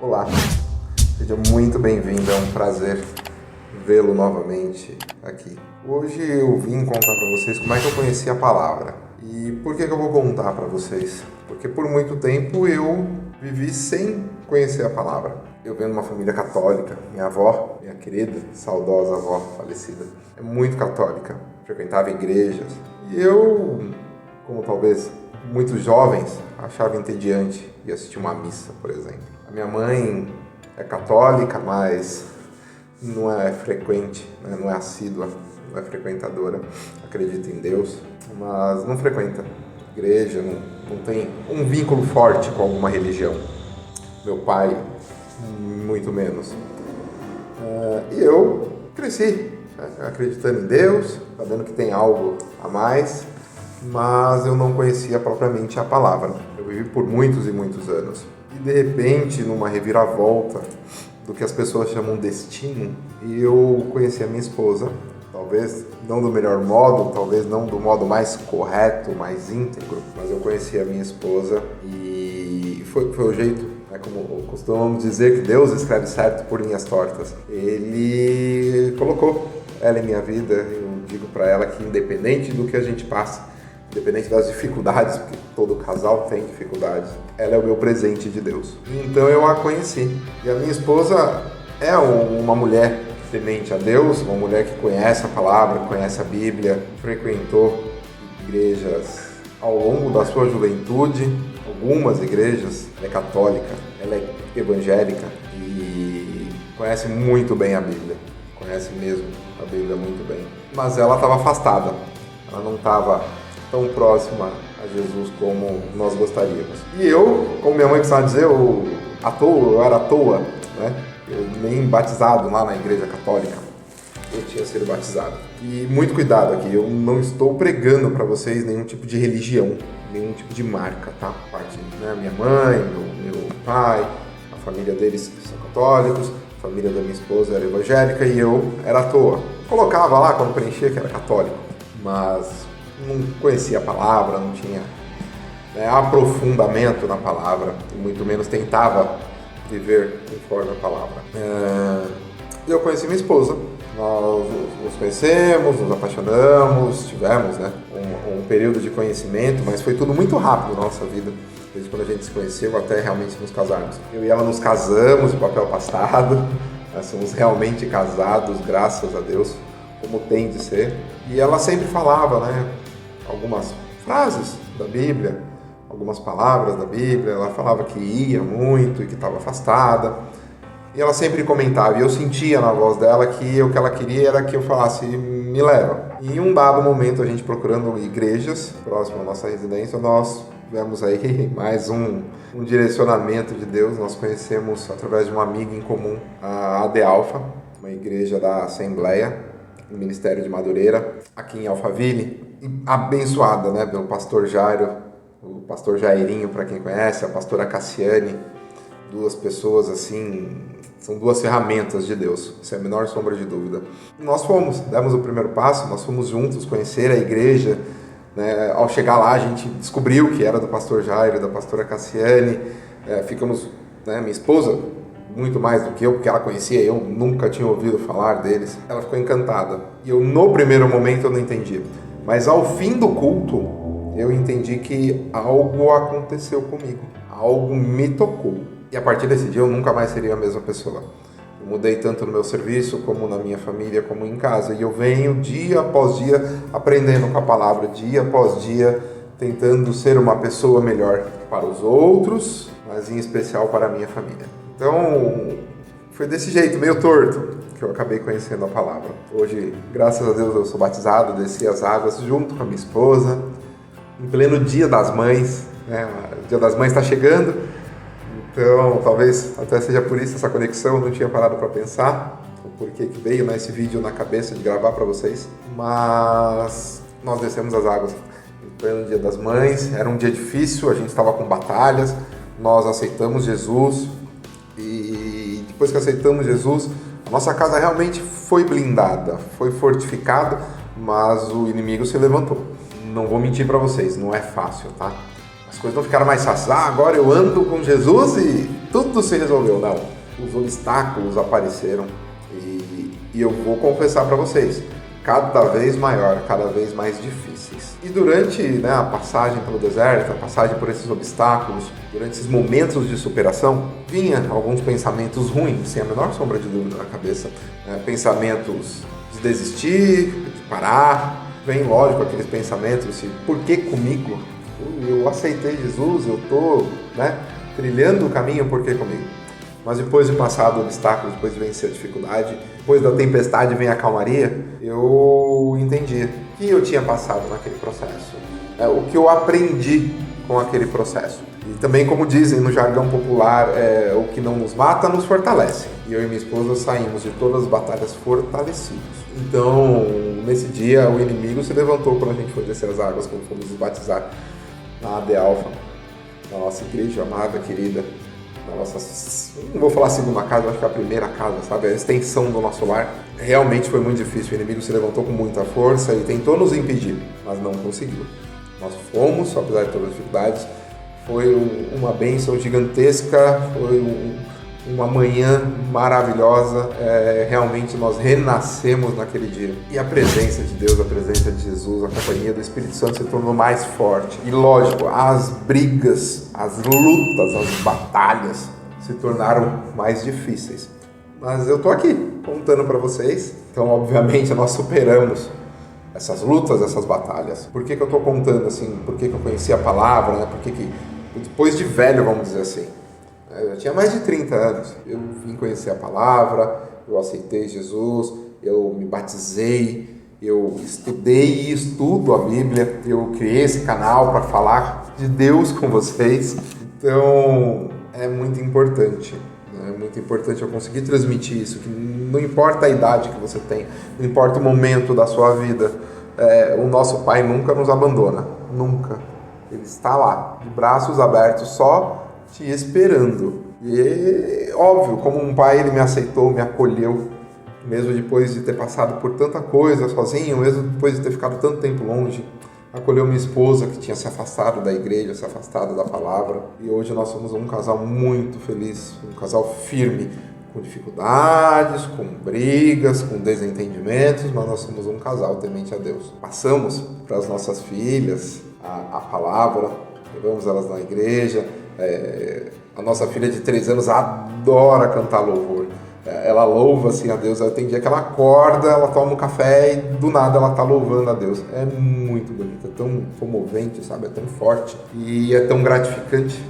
Olá, seja muito bem-vindo, é um prazer vê-lo novamente aqui. Hoje eu vim contar para vocês como é que eu conheci a palavra. E por que eu vou contar para vocês? Porque por muito tempo eu vivi sem conhecer a palavra. Eu venho de uma família católica, minha avó, minha querida, saudosa avó falecida, é muito católica, frequentava igrejas. E eu, como talvez muitos jovens, achava entediante ir assistir uma missa, por exemplo. A minha mãe é católica, mas não é frequente, né? Não é assídua, não é frequentadora, acredita em Deus, mas não frequenta igreja, não tem um vínculo forte com alguma religião. Meu pai, muito menos. E eu cresci, né, acreditando em Deus, sabendo que tem algo a mais, mas eu não conhecia propriamente a palavra. Eu vivi por muitos e muitos anos. E de repente, numa reviravolta do que as pessoas chamam destino, eu conheci a minha esposa, talvez não do melhor modo, talvez não do modo mais correto, mais íntegro, mas eu conheci a minha esposa e foi o jeito, né, como costumamos dizer que Deus escreve certo por linhas tortas. Ele colocou ela em minha vida, eu digo para ela que independente do que a gente passa, independente das dificuldades, porque todo casal tem dificuldades, ela é o meu presente de Deus. Então eu a conheci. E a minha esposa é uma mulher temente a Deus, uma mulher que conhece a palavra, conhece a Bíblia, frequentou igrejas ao longo da sua juventude, algumas igrejas. Ela é católica, ela é evangélica e conhece muito bem a Bíblia, conhece mesmo a Bíblia muito bem. Mas ela estava afastada, ela não estava tão próxima a Jesus como nós gostaríamos. E eu, como minha mãe costumava dizer, eu era à toa, né? Eu nem batizado lá na igreja católica, eu tinha sido batizado. E muito cuidado aqui, eu não estou pregando para vocês nenhum tipo de religião, nenhum tipo de marca, tá? Parte, né? Minha mãe, meu pai, a família deles são católicos, a família da minha esposa era evangélica e eu era à toa. Colocava lá quando preenchia que era católico, mas não conhecia a palavra, não tinha, né, aprofundamento na palavra, e muito menos tentava viver conforme a palavra. Eu conheci minha esposa, nós nos conhecemos, nos apaixonamos, tivemos, né, um período de conhecimento, mas foi tudo muito rápido na nossa vida, desde quando a gente se conheceu até realmente nos casarmos. Eu e ela nos casamos de papel pastado, nós somos realmente casados, graças a Deus, como tem de ser. E ela sempre falava, né, algumas frases da Bíblia, algumas palavras da Bíblia. Ela falava que ia muito e que estava afastada. E ela sempre comentava, e eu sentia na voz dela que o que ela queria era que eu falasse, me leva. E em um dado momento, a gente procurando igrejas próximo à nossa residência, nós tivemos aí mais um direcionamento de Deus. Nós conhecemos, através de uma amiga em comum, a AD Alfa, uma igreja da Assembleia, no Ministério de Madureira, aqui em Alphaville, abençoada, né, pelo pastor Jairo, o pastor Jairinho, para quem conhece, a pastora Cassiane, duas pessoas assim, são duas ferramentas de Deus, sem a menor sombra de dúvida. Nós demos o primeiro passo, nós fomos juntos conhecer a igreja, né? Ao chegar lá a gente descobriu que era do pastor Jairo, da pastora Cassiane, ficamos, né, minha esposa, muito mais do que eu, porque ela conhecia, eu nunca tinha ouvido falar deles. Ela ficou encantada. E eu, no primeiro momento, eu não entendi. Mas ao fim do culto, eu entendi que algo aconteceu comigo. Algo me tocou. E a partir desse dia, eu nunca mais seria a mesma pessoa. Eu mudei tanto no meu serviço, como na minha família, como em casa. E eu venho, dia após dia, aprendendo com a palavra, dia após dia, tentando ser uma pessoa melhor para os outros, mas em especial para a minha família. Então, foi desse jeito, meio torto, que eu acabei conhecendo a palavra. Hoje, graças a Deus, eu sou batizado, desci as águas junto com a minha esposa, em pleno Dia das Mães, né? O Dia das Mães está chegando, então talvez até seja por isso essa conexão, eu não tinha parado para pensar o porquê que veio, né, esse vídeo na cabeça de gravar para vocês, mas nós descemos as águas em pleno Dia das Mães. Era um dia difícil, a gente estava com batalhas, nós aceitamos Jesus. E depois que aceitamos Jesus, a nossa casa realmente foi blindada, foi fortificada, mas o inimigo se levantou. Não vou mentir para vocês, não é fácil, tá? as coisas não ficaram mais fáceis. Agora eu ando com Jesus e tudo se resolveu. Não, os obstáculos apareceram e eu vou confessar para vocês, cada vez maior, cada vez mais difíceis. E durante a passagem pelo deserto, a passagem por esses obstáculos, durante esses momentos de superação, vinha alguns pensamentos ruins, sem a menor sombra de dúvida na cabeça. Pensamentos de desistir, de parar. Vem, lógico, aqueles pensamentos assim, por que comigo? Eu aceitei Jesus, eu estou trilhando o caminho, por que comigo? Mas depois de passar do obstáculo, depois de vencer a dificuldade, depois da tempestade vem a calmaria, eu entendi o que eu tinha passado naquele processo, o que eu aprendi com aquele processo. E também, como dizem no jargão popular, o que não nos mata nos fortalece. E eu e minha esposa saímos de todas as batalhas fortalecidos. Então, nesse dia, o inimigo se levantou quando a gente foi descer as águas, quando fomos nos batizar na AD Alpha, na nossa igreja amada, querida, na nossa, não vou falar segunda casa, acho que é a primeira casa, sabe? A extensão do nosso lar. Realmente foi muito difícil, o inimigo se levantou com muita força e tentou nos impedir, mas não conseguiu. Nós fomos, apesar de todas as dificuldades, foi uma bênção gigantesca, foi uma manhã maravilhosa, realmente nós renascemos naquele dia. E a presença de Deus, a presença de Jesus, a companhia do Espírito Santo se tornou mais forte. E lógico, as brigas, as lutas, as batalhas se tornaram mais difíceis. Mas eu tô aqui contando para vocês. Então, obviamente, nós superamos essas lutas, essas batalhas. Por que eu tô contando assim? Por que eu conheci a palavra, Por que depois de velho, vamos dizer assim, eu tinha mais de 30 anos, eu vim conhecer a palavra, eu aceitei Jesus, eu me batizei, eu estudei e estudo a Bíblia, eu criei esse canal para falar de Deus com vocês. Então, é muito importante eu conseguir transmitir isso, que não importa a idade que você tem, não importa o momento da sua vida, o nosso Pai nunca nos abandona, nunca. Ele está lá, de braços abertos, só te esperando. E, óbvio, como um pai, ele me aceitou, me acolheu, mesmo depois de ter passado por tanta coisa sozinho, mesmo depois de ter ficado tanto tempo longe. Acolheu minha esposa, que tinha se afastado da igreja, se afastado da palavra. E hoje nós somos um casal muito feliz, um casal firme, com dificuldades, com brigas, com desentendimentos, mas nós somos um casal temente a Deus. Passamos para as nossas filhas a palavra, levamos elas na igreja. A nossa filha de 3 anos adora cantar louvor. Ela louva assim a Deus. Tem dia que ela acorda, ela toma um café e do nada ela está louvando a Deus. É muito bonito, é tão comovente, sabe? É tão forte e é tão gratificante,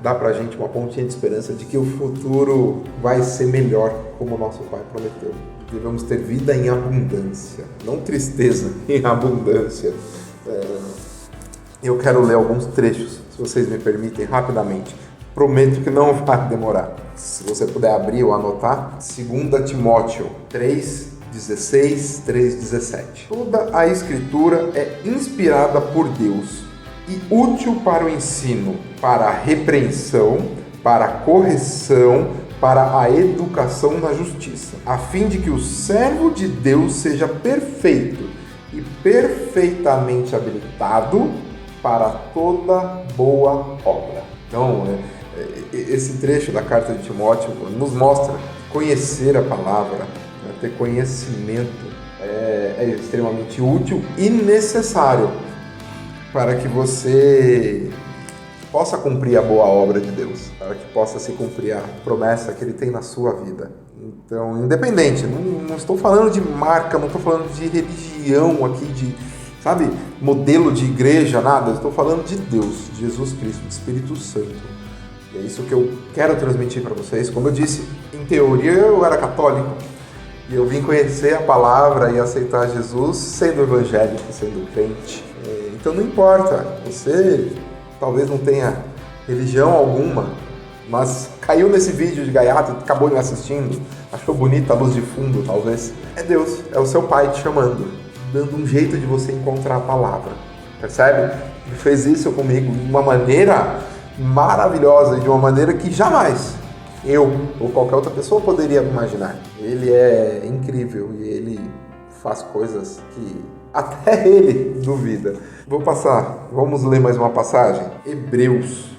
Dá pra gente uma pontinha de esperança de que o futuro vai ser melhor, como o nosso Pai prometeu. Devemos ter vida em abundância, não tristeza, em abundância. Eu quero ler alguns trechos, se vocês me permitem, rapidamente. Prometo que não vai demorar. Se você puder abrir ou anotar, 2 Timóteo 3:16, 3:17. Toda a Escritura é inspirada por Deus e útil para o ensino, para a repreensão, para a correção, para a educação na justiça, a fim de que o servo de Deus seja perfeito e perfeitamente habilitado para toda boa obra. Então, esse trecho da carta de Timóteo nos mostra que conhecer a palavra, ter conhecimento é extremamente útil e necessário para que você possa cumprir a boa obra de Deus, para que possa se cumprir a promessa que Ele tem na sua vida. Então, independente, não estou falando de marca, não estou falando de religião aqui, de, modelo de igreja, nada. Eu estou falando de Deus, de Jesus Cristo, do Espírito Santo. E é isso que eu quero transmitir para vocês. Como eu disse, em teoria eu era católico e eu vim conhecer a palavra e aceitar Jesus sendo evangélico, sendo crente. Então não importa, você talvez não tenha religião alguma, mas caiu nesse vídeo de gaiato e acabou me assistindo, achou bonita a luz de fundo, talvez. É Deus, é o seu Pai te chamando, dando um jeito de você encontrar a palavra. Percebe? Ele fez isso comigo de uma maneira maravilhosa, de uma maneira que jamais eu ou qualquer outra pessoa poderia imaginar. Ele é incrível e ele faz coisas que Até ele duvida. Vamos ler mais uma passagem? Hebreus,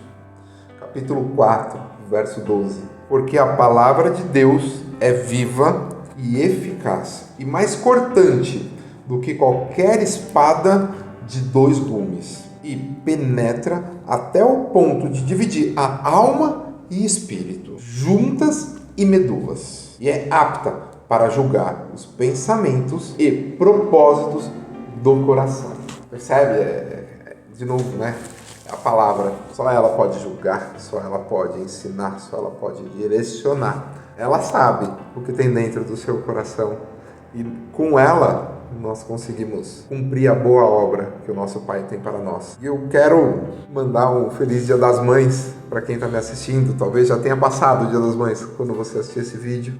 capítulo 4, verso 12. Porque a palavra de Deus é viva e eficaz, e mais cortante do que qualquer espada de 2 gumes, e penetra até o ponto de dividir a alma e espírito, juntas e medulas, e é apta para julgar os pensamentos e propósitos do coração. Percebe? De novo, né? A palavra, só ela pode julgar, só ela pode ensinar, só ela pode direcionar. Ela sabe o que tem dentro do seu coração e com ela nós conseguimos cumprir a boa obra que o nosso Pai tem para nós. E eu quero mandar um feliz Dia das Mães para quem está me assistindo. Talvez já tenha passado o Dia das Mães quando você assistir esse vídeo.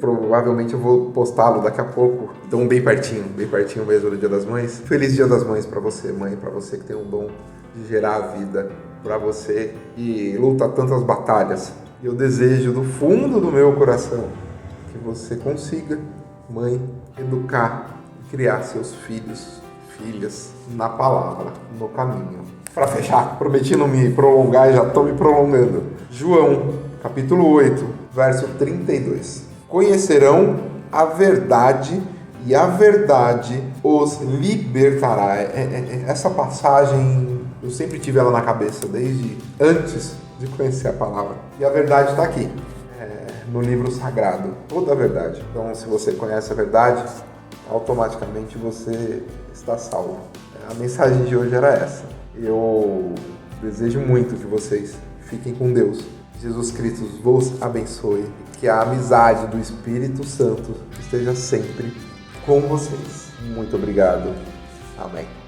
Provavelmente eu vou postá-lo daqui a pouco. Então bem pertinho mesmo do Dia das Mães. Feliz Dia das Mães para você, mãe, para você que tem um dom de gerar a vida, para você que luta tantas batalhas. E eu desejo do fundo do meu coração que você consiga, mãe, educar e criar seus filhos, filhas na palavra, no caminho. Para fechar, prometi não me prolongar e já estou me prolongando. João, capítulo 8, verso 32. Conhecerão a verdade e a verdade os libertará. Essa passagem, eu sempre tive ela na cabeça, desde antes de conhecer a palavra. E a verdade está aqui, no livro sagrado, toda a verdade. Então, se você conhece a verdade, automaticamente você está salvo. A mensagem de hoje era essa. Eu desejo muito que vocês fiquem com Deus. Jesus Cristo vos abençoe e que a amizade do Espírito Santo esteja sempre com vocês. Muito obrigado. Amém.